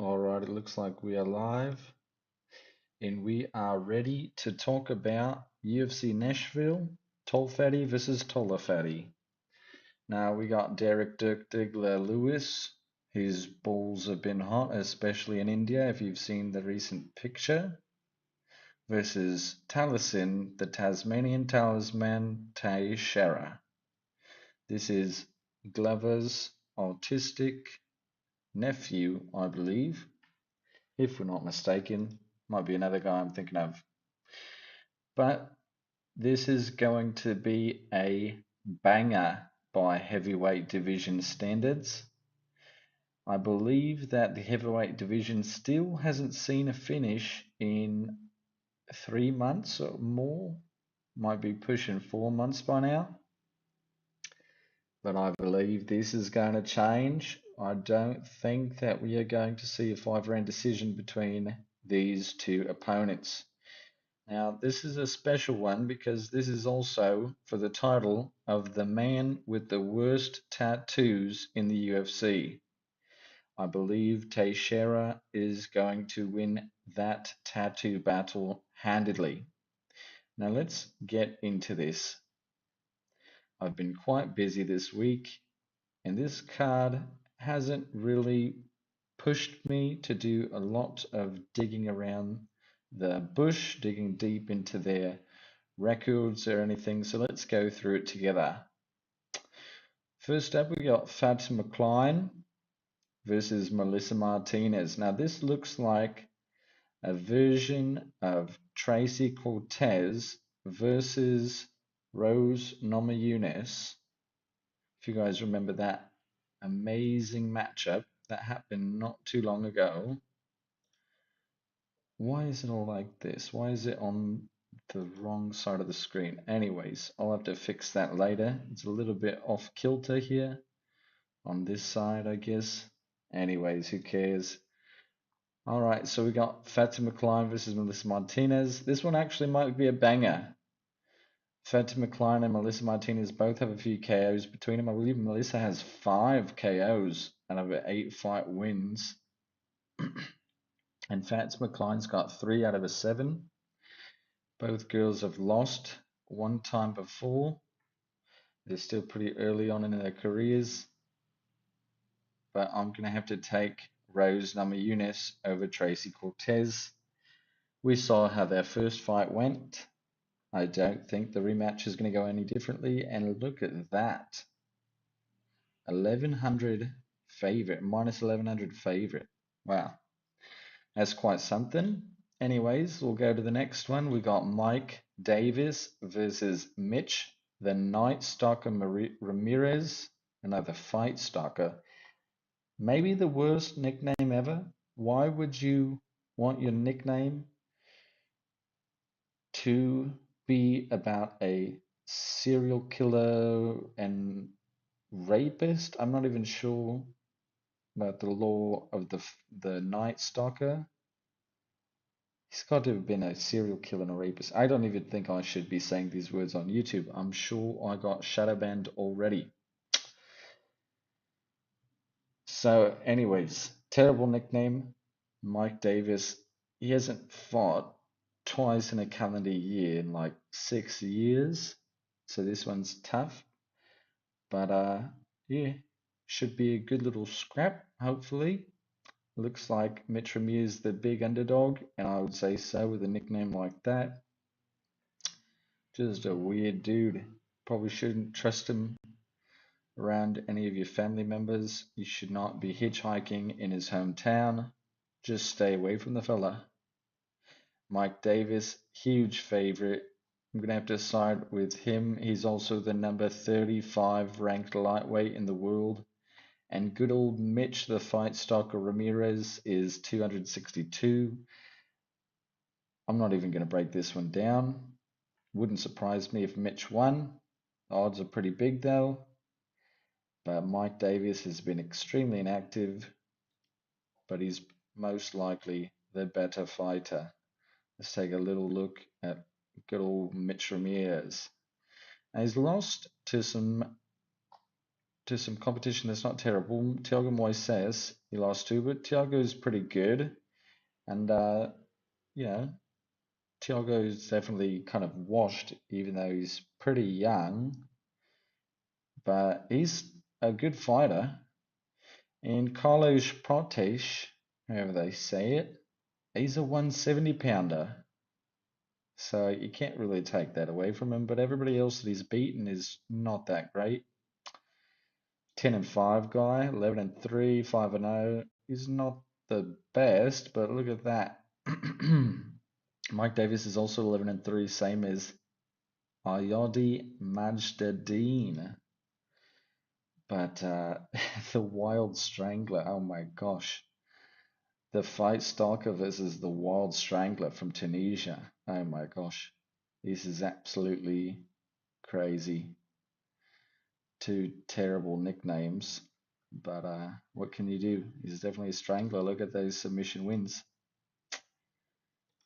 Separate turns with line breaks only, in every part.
All right, it looks like we are live and we are ready to talk about UFC Nashville, Tall Fatty versus Taller Fatty. Now we got Derrick, Dirk, Diggler, Lewis. His balls have been hot, especially in India, if you've seen the recent picture, versus Tallison, the Tasmanian Talisman, Teixeira. This is Glover's autistic nephew, I believe, if we're not mistaken. Might be another guy I'm thinking of. But this is going to be a banger by heavyweight division standards. I believe that the heavyweight division still hasn't seen a finish in 3 months or more. Might be pushing 4 months by now. But I believe this is going to change. I don't think that we are going to see a 5 round decision between these two opponents. Now, this is a special one because this is also for the title of the man with the worst tattoos in the UFC. I believe Teixeira is going to win that tattoo battle handedly. Now, let's get into this. I've been quite busy this week, and this card hasn't really pushed me to do a lot of digging around the bush, digging deep into their records or anything, so let's go through it together. First up, we got Fatima Klein versus Melissa Martinez. Now, this looks like a version of Tracy Cortez versus Rose Namajunas. If you guys remember that amazing matchup that happened not too long ago. Why is it all like this? Why is it on the wrong side of the screen? Anyways, I'll have to fix that later. It's a little bit off kilter here on this side, I guess. Anyways, who cares? All right, so we got Fatima Klein versus Melissa Martinez. This one actually might be a banger. Fatima Klein and Melissa Martinez both have a few KOs between them. I believe Melissa has 5 KOs out of 8 fight wins. And Fatima Klein's got 3 out of 7. Both girls have lost one time before. They're still pretty early on in their careers. But I'm going to have to take Rose Namajunas over Tracy Cortez. We saw how their first fight went. I don't think the rematch is going to go any differently. And look at that. 1100 favorite, minus 1100 favorite. Wow, that's quite something. Anyways, we'll go to the next one. We got Mike Davis versus Mitch, the Night Stalker Ramirez, another fight stalker. Maybe the worst nickname ever. Why would you want your nickname to be about a serial killer and rapist? I'm not even sure about the law of the Night Stalker. He's got to have been a serial killer and a rapist. I don't even think I should be saying these words on YouTube. I'm sure I got shadow banned already. So, anyways, terrible nickname, Mike Davis. He hasn't fought twice in a calendar year in like 6 years. So this one's tough. But yeah, should be a good little scrap, hopefully. Looks like Mitch Ramirez is the big underdog, and I would say so with a nickname like that. Just a weird dude. Probably shouldn't trust him around any of your family members. You should not be hitchhiking in his hometown. Just stay away from the fella. Mike Davis, huge favorite. I'm going to have to side with him. He's also the number 35 ranked lightweight in the world. And good old Mitch, the fight stalker Ramirez, is 262. I'm not even going to break this one down. Wouldn't surprise me if Mitch won. The odds are pretty big though. But Mike Davis has been extremely inactive, but he's most likely the better fighter. Let's take a little look at good old Mitch Ramirez. Now, he's lost to some to some competition that's not terrible. Thiago Moises, he lost to, but Thiago's pretty good. And, you know, Thiago's definitely kind of washed, even though he's pretty young, but he's a good fighter. And Carlos Prates, however they say it, he's a 170 pounder. So you can't really take that away from him, but everybody else that he's beaten is not that great. 10-5 guy, 11-3, 5-0. He's not the best, but look at that. Mike Davis is also 11-3, same as Ayadi Majdadeen. But the Wild Strangler, oh my gosh. The Fight Stalker versus the Wild Strangler from Tunisia. Oh my gosh. This is absolutely crazy. Two terrible nicknames. But what can you do? He's definitely a strangler. Look at those submission wins.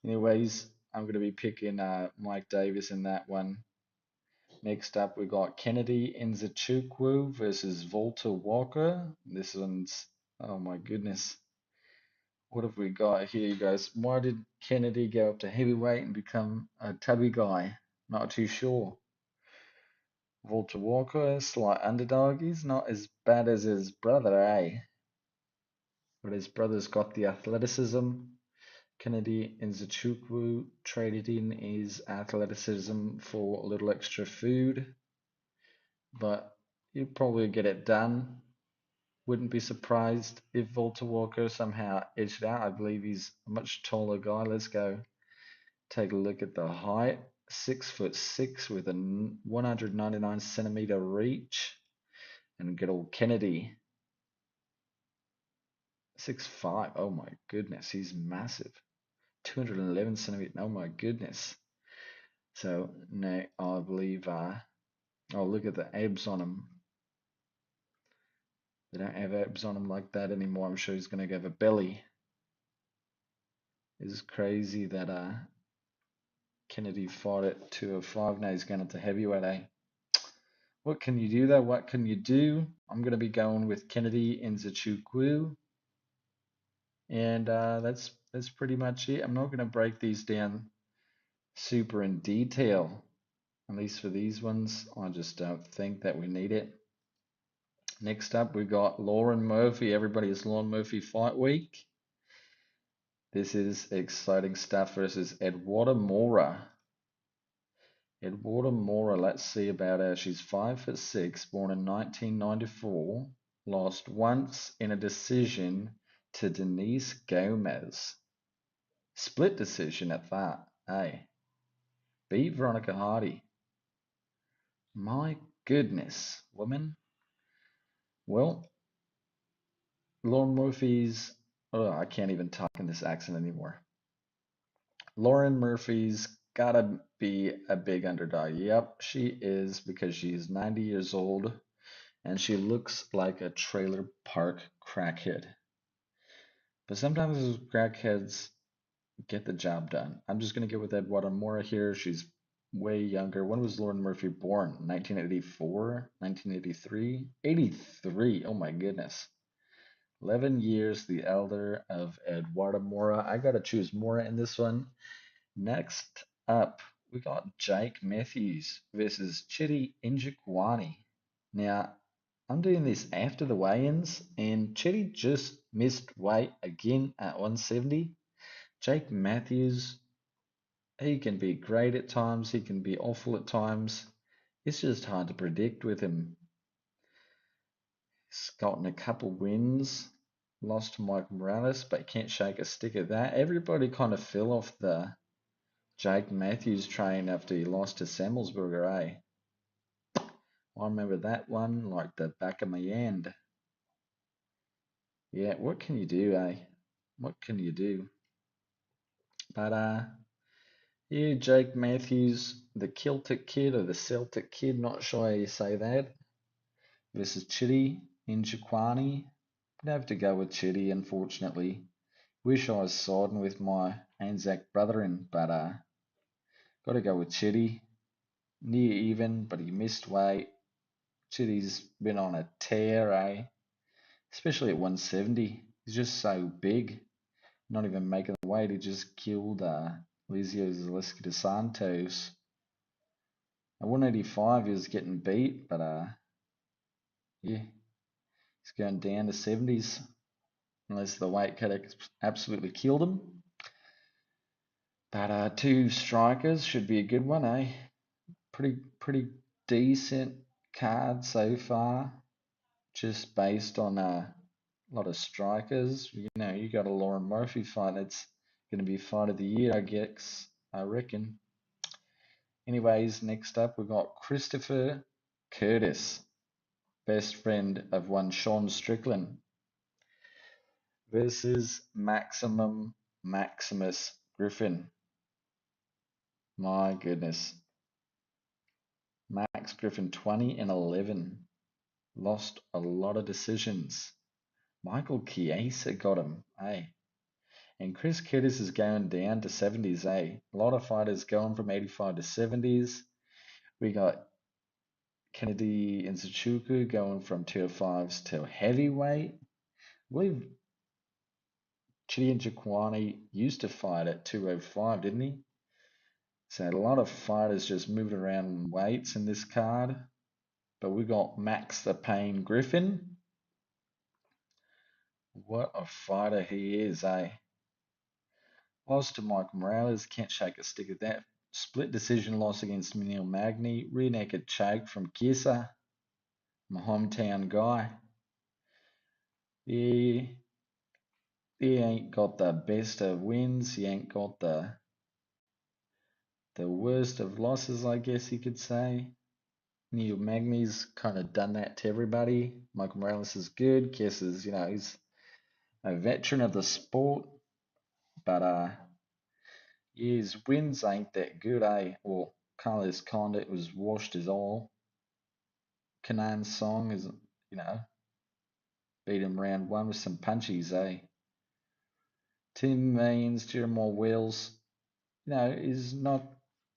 Anyways, I'm going to be picking Mike Davis in that one. Next up, we got Kennedy Nzechukwu versus Volta Walker. This one's, oh my goodness. What have we got here, you guys? Why did Kennedy go up to heavyweight and become a tubby guy? Not too sure. Volta Walker, slight underdog. He's not as bad as his brother, eh? But his brother's got the athleticism. Kennedy Nzechukwu traded in his athleticism for a little extra food, but he'd probably get it done. Wouldn't be surprised if Volta Walker somehow edged out. I believe he's a much taller guy. Let's go take a look at the height. 6'6" with a 199 centimeter reach. And good old Kennedy, 6'5". Oh my goodness, he's massive. 211 centimeters. Oh my goodness. So no, I believe. Oh, look at the abs on him. They don't have abs on him like that anymore. I'm sure he's gonna have a belly. It's crazy that Kennedy fought at 205. Now he's going up to heavyweight. Eh? What can you do though? What can you do? I'm gonna be going with Kennedy Nzechukwu, and that's pretty much it. I'm not gonna break these down super in detail. At least for these ones, I just don't think that we need it. Next up, we got Lauren Murphy. Everybody is Lauren Murphy Fight Week. This is exciting stuff versus Eduarda Mora. Eduarda Mora, let's see about her. She's 5'6", born in 1994. Lost once in a decision to Denise Gomez. Split decision at that. Hey, beat Veronica Hardy. My goodness, woman. Well, Lauren Murphy's. Oh, I can't even talk in this accent anymore. Lauren Murphy's gotta be a big underdog. Yep, she is because she's 90 years old and she looks like a trailer park crackhead. But sometimes those crackheads get the job done. I'm just gonna get with Eduardo Mora here. She's way younger. When was Lauren Murphy born? 1984? 1983? 83. Oh my goodness. 11 years the elder of Eduardo Mora. I gotta choose Mora in this one. Next up, we got Jake Matthews versus Chidi Njokuani. Now, I'm doing this after the weigh-ins, and Chidi just missed weight again at 170. Jake Matthews, he can be great at times, he can be awful at times. It's just hard to predict with him. He's gotten a couple wins, lost to Mike Morales, but can't shake a stick at that. Everybody kind of fell off the Jake Matthews train after he lost to Semmelsberger, eh? I remember that one like the back of my hand. Yeah, what can you do, eh? What can you do? But yeah, Jake Matthews, the Celtic kid or the Celtic kid, not sure how you say that, versus Chidi Njokuani. I'd have to go with Chidi, unfortunately. Wish I was siding with my Anzac brethren, but got to go with Chidi. Near even, but he missed weight. Shit, he's been on a tear, eh? Especially at 170. He's just so big. Not even making the weight. He just killed Lizio Zaleski dos Santos. At 185, he was getting beat, but yeah, he's going down to 70s. Unless the weight cut absolutely killed him. But two strikers should be a good one, eh? Pretty decent card so far, just based on a lot of strikers. You know, you got a Lauren Murphy fight that's going to be fight of the year, I guess. I reckon. Anyways, next up we've got Christopher Curtis, best friend of one Sean Strickland, versus Maximum Maximus Griffin. My goodness. Max Griffin 20-11. Lost a lot of decisions. Michael Chiesa got him, eh? And Chris Curtis is going down to 70s, eh? A lot of fighters going from 85 to 70s. We got Kennedy and Nzechukwu going from 205s to heavyweight. I believe Chidi Njokwani used to fight at 205, didn't he? So a lot of fighters just moved around weights in this card. But we got Max the Pain Griffin. What a fighter he is, eh? Lost to Mike Morales, can't shake a stick at that. Split decision loss against Neil Magny. Rear naked choke from Chiesa, my hometown guy. He ain't got the best of wins. He ain't got the worst of losses, I guess you could say. Neil Magny's kind of done that to everybody. Michael Morales is good. Chiesa's, he's a veteran of the sport. But yeah, his wins ain't that good, eh? Well, Carlos Condit was washed as all. Kanan Song is, beat him round one with some punchies, eh? Tim Means, Jeremiah Wells, is not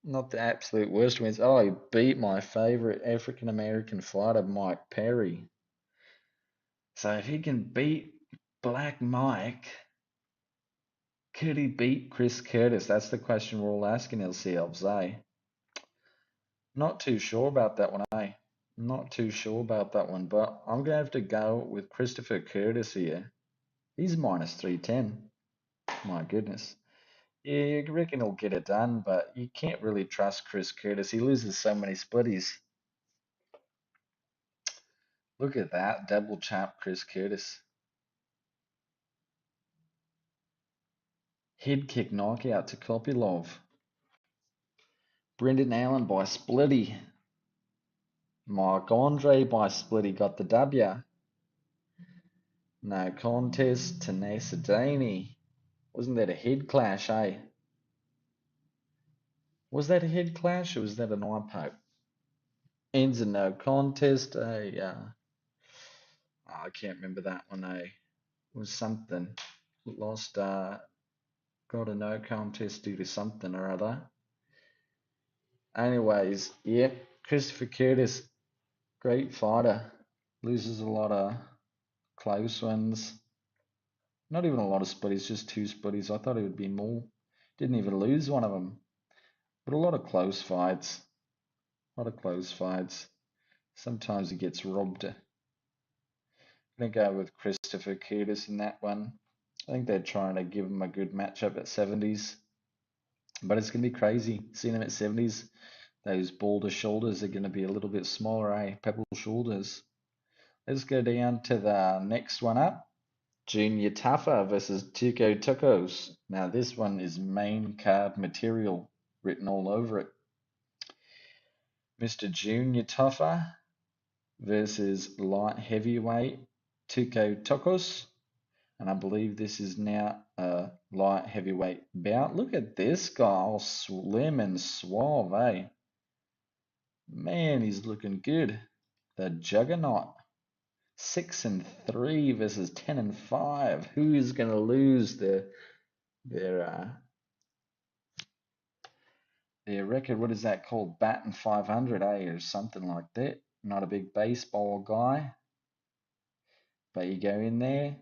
the absolute worst wins. Oh, he beat my favourite African American fighter, Mike Perry. So if he can beat Black Mike, could he beat Chris Curtis? That's the question we're all asking ourselves, eh? Not too sure about that one, eh? Not too sure about that one, but I'm going to have to go with Christopher Curtis here. He's minus 310. My goodness. Yeah, I reckon he'll get it done, but you can't really trust Chris Curtis. He loses so many splitties. Look at that, double champ Chris Curtis. Head kick knockout to Kopylov. Brendan Allen by splitty. Mark Andre by splitty got the W. No contest to Nasadani. Wasn't that a head clash, eh? Was that a head clash or was that an eye poke? Ends in no contest. I can't remember that one. It was something. Lost. Got a no contest due to something or other. Anyways, yep. Christopher Curtis, great fighter. Loses a lot of close ones. Not even a lot of splitties, just two splitties. I thought it would be more. Didn't even lose one of them. But a lot of close fights. A lot of close fights. Sometimes he gets robbed. I'm going to go with Christopher Curtis in that one. I think they're trying to give him a good matchup at 70s. But it's going to be crazy. Seeing him at 70s, those boulder shoulders are going to be a little bit smaller, eh? Pebble shoulders. Let's go down to the next one up. Junior Taffa versus Tico Tucos. Now this one is main card material written all over it. Mr. Junior Taffa versus light heavyweight Tico Tucos. And I believe this is now a light heavyweight bout. Look at this guy, all slim and suave, eh? Man, he's looking good. The Juggernaut. 6-3 versus 10-5. Who is going to lose their record? What is that called? Batting 500, eh, or something like that. Not a big baseball guy, but you go in there,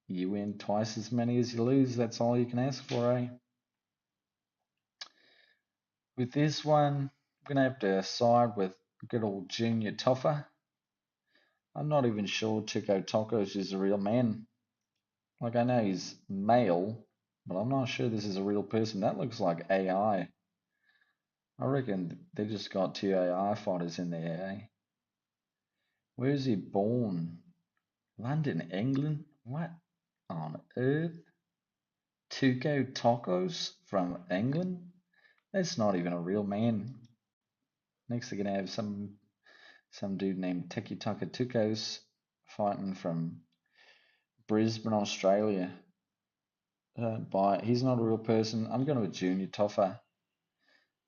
you win twice as many as you lose. That's all you can ask for, eh? With this one, I'm gonna have to side with good old Junior Toffa. I'm not even sure Chico Tacos is a real man. Like, I know he's male, but I'm not sure this is a real person. That looks like AI. I reckon they just got two AI fighters in there, eh? Where is he born? London, England? What on earth? Tuco Tacos from England? That's not even a real man. Next they're gonna have some dude named Tiki Taka Tucos fighting from Brisbane, Australia. But he's not a real person. I'm going with Junior Toffa.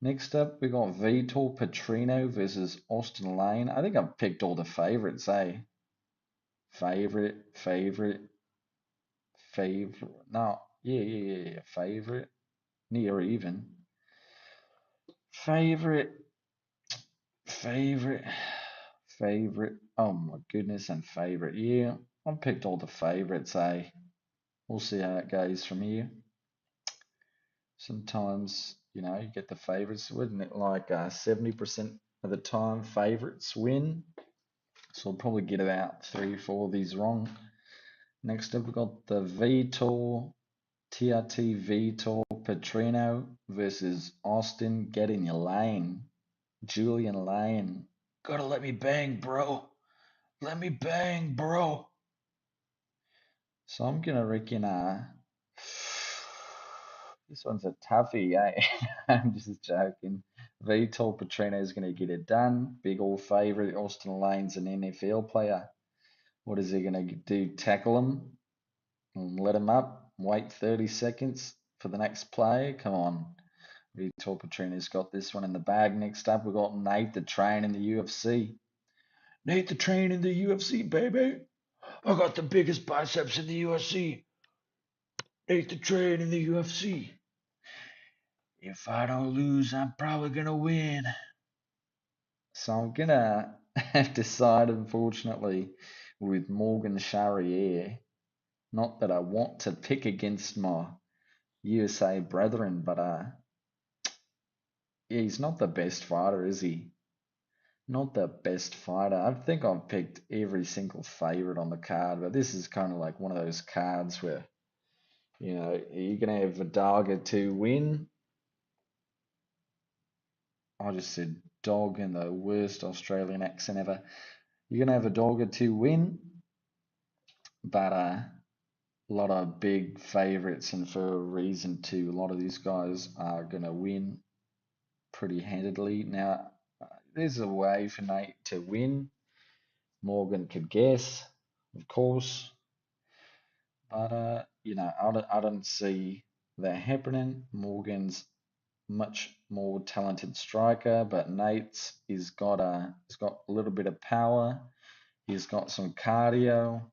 Next up, we got Vitor Petrino versus Austin Lane. I think I've picked all the favorites, eh? Favorite. No, yeah. Favorite. Near even. Favorite, favorite, favorite. Oh my goodness, and favorite. Yeah, I've picked all the favorites, eh? We'll see how it goes from here. Sometimes, you get the favorites, wouldn't it? Like 70% of the time, favorites win. So I'll probably get about 3 or 4 of these wrong. Next up, we've got the Vitor, TRT Vitor Petrino versus Austin. Get in your lane. Julian Lane. Gotta let me bang, bro. Let me bang, bro. So I'm gonna reckon this one's a toughie, eh? I'm just joking. Vitor Petrino is gonna get it done. Big old favourite. Austin Lane's an NFL player. What is he gonna do? Tackle him and let him up? Wait 30 seconds for the next play? Come on. Vitor Petrino's got this one in the bag. Next up, we've got Nate the Train in the UFC. Nate the Train in the UFC, baby. I got the biggest biceps in the UFC. Nate the Train in the UFC. If I don't lose, I'm probably gonna win. So I'm gonna have to side, unfortunately, with Morgan Charrier. Not that I want to pick against my USA brethren, but yeah, he's not the best fighter, is he? Not the best fighter. I think I've picked every single favorite on the card, but this is kind of like one of those cards where, you're going to have Vidaga to win. I just said dog in the worst Australian accent ever. You're going to have a dogger to win, but a lot of big favorites, and for a reason too. A lot of these guys are going to win pretty handedly. Now, there's a way for Nate to win. Morgan could guess, of course. But I don't see that happening. Morgan's much more talented striker, but Nate's he's got a little bit of power. He's got some cardio.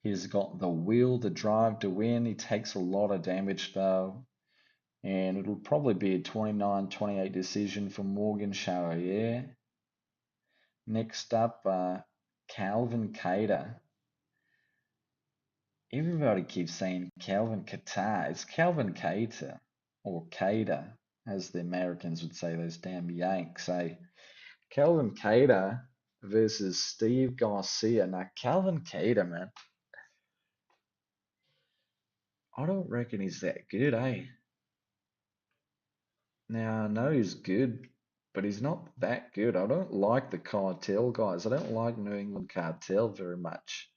He's got the will, the drive to win. He takes a lot of damage though, and it'll probably be a 29-28 decision for Morgan Charrier. Next up, Calvin Cater. Everybody keeps saying Calvin Qatar. It's Calvin Cater or Cater, as the Americans would say, those damn Yanks say. Calvin Cater versus Steve Garcia. Now, Calvin Cater, man, I don't reckon he's that good, eh? Now, I know he's good, but he's not that good. I don't like the cartel guys. I don't like New England cartel very much.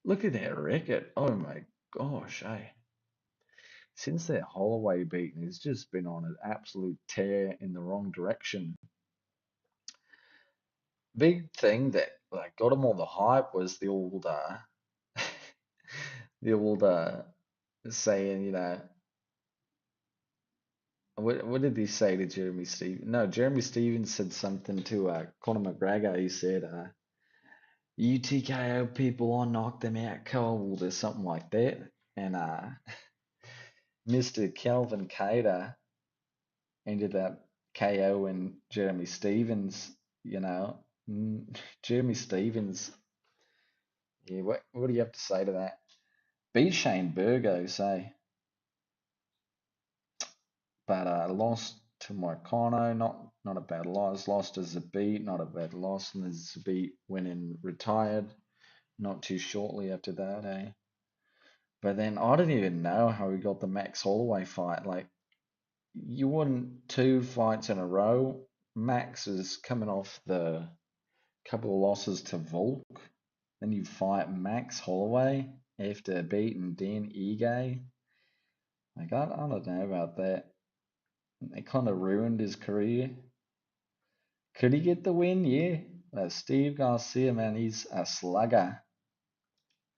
Look at that record. Oh my gosh, eh? Since that Holloway beating, he's just been on an absolute tear in the wrong direction. Big thing that like got him all the hype was the old the old saying, what did he say to Jeremy Stevens? No, Jeremy Stevens said something to Conor McGregor. He said, "You TKO people, I knock them out cold," or something like that. And Mr. Calvin Cater ended up KO and Jeremy Stevens, you know. Jeremy Stevens. Yeah, what do you have to say to that? Beat Shane Burgos, say, but lost to Moicano. Not a bad loss. Lost to Zabit, not a bad loss. And then Zabit went and retired not too shortly after that, eh? But then I don't even know how he got the Max Holloway fight. Like, you won two fights in a row. Max is coming off the couple of losses to Volk. Then you fight Max Holloway after beating Dan Ige. Like, I don't know about that. It kind of ruined his career. Could he get the win? Yeah. Steve Garcia, man, he's a slugger.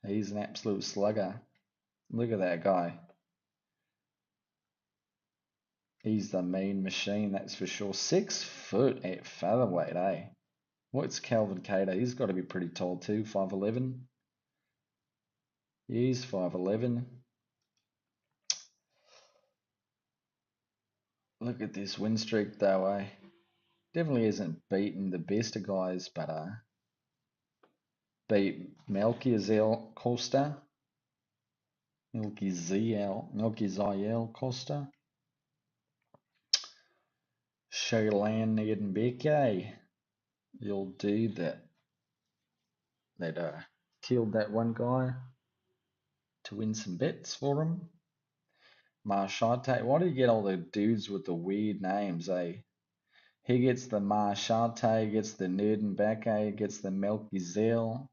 He's an absolute slugger. Look at that guy. He's the mean machine, that's for sure. 6 foot at featherweight, eh? What's Calvin Cater? He's got to be pretty tall too, 5'11". He's 5'11". Look at this win streak though, eh? Definitely isn't beaten the best of guys, but beat Melchizel Costa, Melchizel Costa, Sholan Niedenbeke, the old dude that killed that one guy to win some bets for him. Marshante, why do you get all the dudes with the weird names, eh? He gets the Marshante, gets the Nerdenbacke, gets the Melchizel.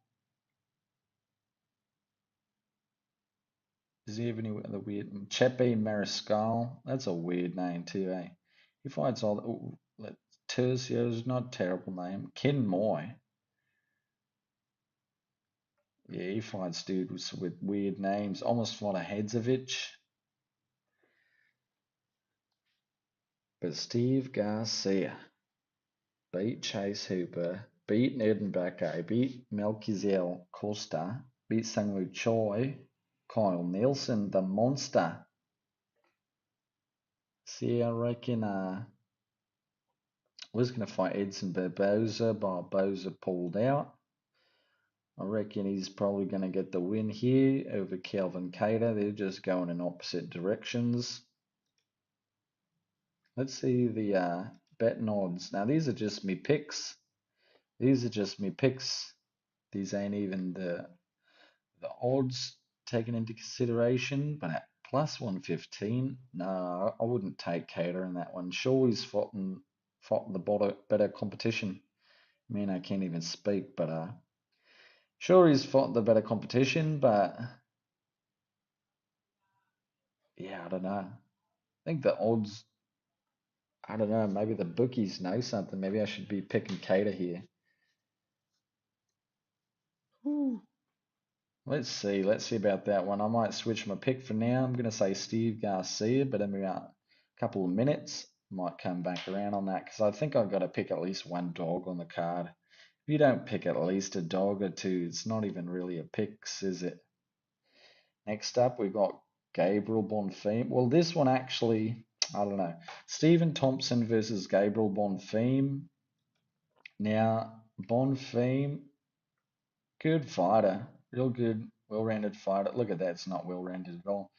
Does he have any other weird? Chepe Mariscal, that's a weird name too, eh? He fights all. Tercio's not a terrible name. Ken Moy, yeah, he fights dudes with weird names. Almost fought a Hedzovich, but Steve Garcia beat Chase Hooper, beat Nerdenbacke, beat Melchizel Costa, beat Sangwoo Choi, Kyle Nielsen, the monster. See, I reckon was going to fight Edson Barboza, but Barboza pulled out. I reckon he's probably going to get the win here over Calvin Cater. They're just going in opposite directions. Let's see the betting odds. Now, these are just me picks. These are just me picks. These ain't even the odds taken into consideration, but at plus 115, no, I wouldn't take Cater in that one. Sure, he's fought the better competition. I mean, I can't even speak, but sure, he's fought the better competition, but yeah, I don't know. I think the odds, I don't know, maybe the bookies know something. Maybe I should be picking Cater here. Whew. Let's see about that one. I might switch my pick for now. I'm going to say Steve Garcia, but in about a couple of minutes, I might come back around on that because I think I've got to pick at least one dog on the card. If you don't pick at least a dog or two, it's not even really a picks, is it? Next up, we've got Gabriel Bonfim. Well, this one actually, I don't know. Stephen Thompson versus Gabriel Bonfim. Now, Bonfim, good fighter, real good, well-rounded fighter. Look at that, it's not well-rounded at all.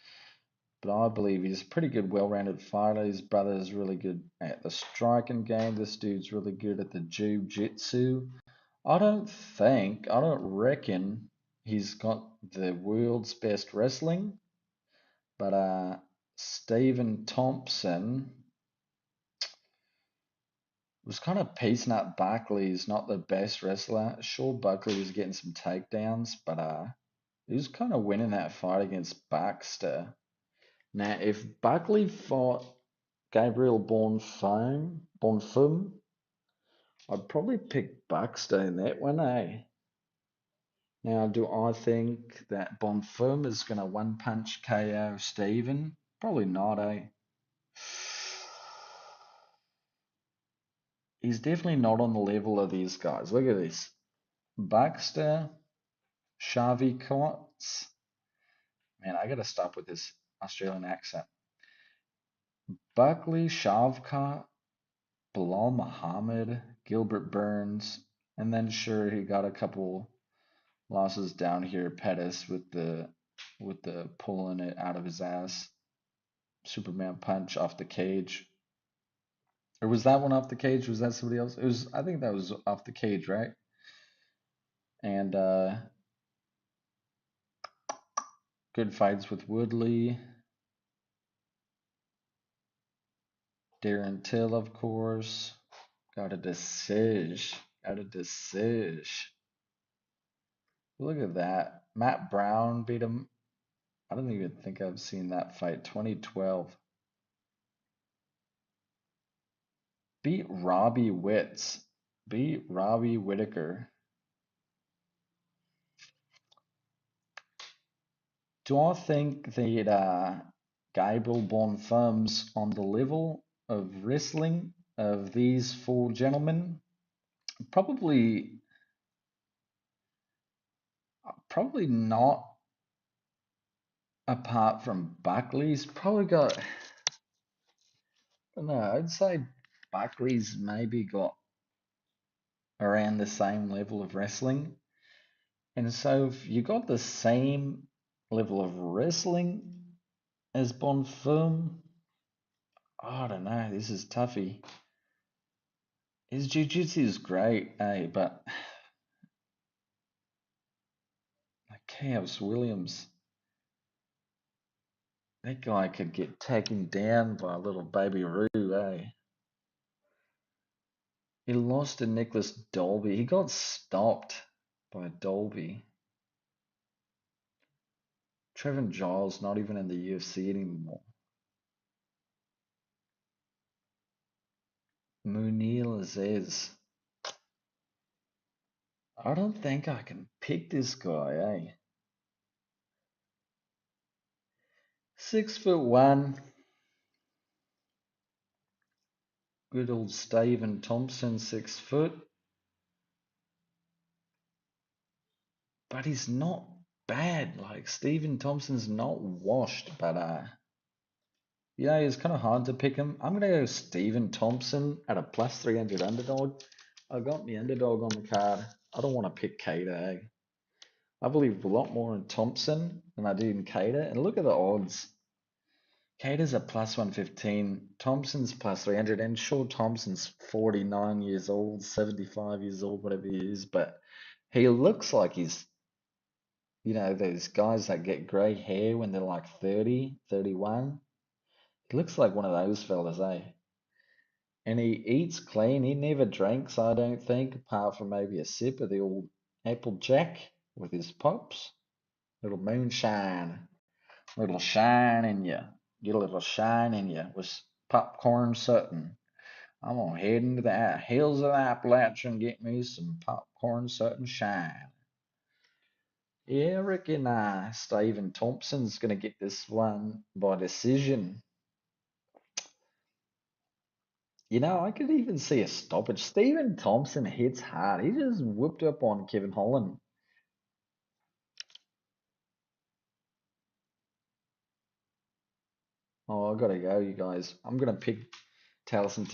But I believe he's a pretty good, well-rounded fighter. His brother's really good at the striking game. This dude's really good at the jiu-jitsu. I don't reckon he's got the world's best wrestling, but Stephen Thompson was kind of piecing up Buckley. He's not the best wrestler. Sure, Buckley was getting some takedowns, but he was kind of winning that fight against Baxter. Now, if Buckley fought Gabriel Bonfim, I'd probably pick Baxter in that one, eh? Now, do I think that Bonfim is going to one punch KO Steven? Probably not, eh? He's definitely not on the level of these guys. Look at this. Baxter, Shavi Cots. Man, I gotta stop with this Australian accent. Buckley, Shavkat, Bilal Muhammad, Gilbert Burns, And then sure he got a couple losses down here, Pettis with the pulling it out of his ass. Superman punch off the cage. Or was that one off the cage? Was that somebody else? It was, I think that was off the cage, right? And good fights with Woodley. Darren Till, of course. Got a decision. Got a decision. Look at that. Matt Brown beat him. I don't even think I've seen that fight. 2012. Beat Robbie Witts. Beat Robbie Whitaker. Do I think that Gabriel Bonfirm's on the level of wrestling of these four gentlemen? Probably, probably not. Apart from Buckley's, probably got. I don't know. I'd say Buckley's maybe got around the same level of wrestling, and so if you got the same level of wrestling as Bonfirm, I don't know. This is toughy. His jiu-jitsu is great, eh? But like Chaos Williams, that guy could get taken down by a little baby Roo, eh? He lost to Nicholas Dolby. He got stopped by Dolby. Trevin Giles not even in the UFC anymore. Munir Aziz. I don't think I can pick this guy, eh? 6'1". Good old Stephen Thompson, 6 foot. But he's not bad. Like Stephen Thompson's not washed, but yeah, it's kind of hard to pick him. I'm gonna go Stephen Thompson at a plus 300 underdog. I got the underdog on the card. I don't want to pick Cater, eh? I believe a lot more in Thompson than I do in Cater. And look at the odds. Cater's a plus 115. Thompson's plus 300. And sure, Thompson's 49 years old, 75 years old, whatever he is. But he looks like he's, those guys that get grey hair when they're like 30, 31. He looks like one of those fellas, eh? And he eats clean. He never drinks, I don't think, apart from maybe a sip of the old Applejack with his pops. Little moonshine. Little shine in you. Get a little shine in you with popcorn Sutton. I'm gonna head into the hills of Appalachia and get me some popcorn Sutton shine. Yeah, I reckon Stephen Thompson's gonna get this one by decision. I could even see a stoppage. Stephen Thompson hits hard. He just whooped up on Kevin Holland. Oh, I gotta go, you guys. I'm gonna pick Tallison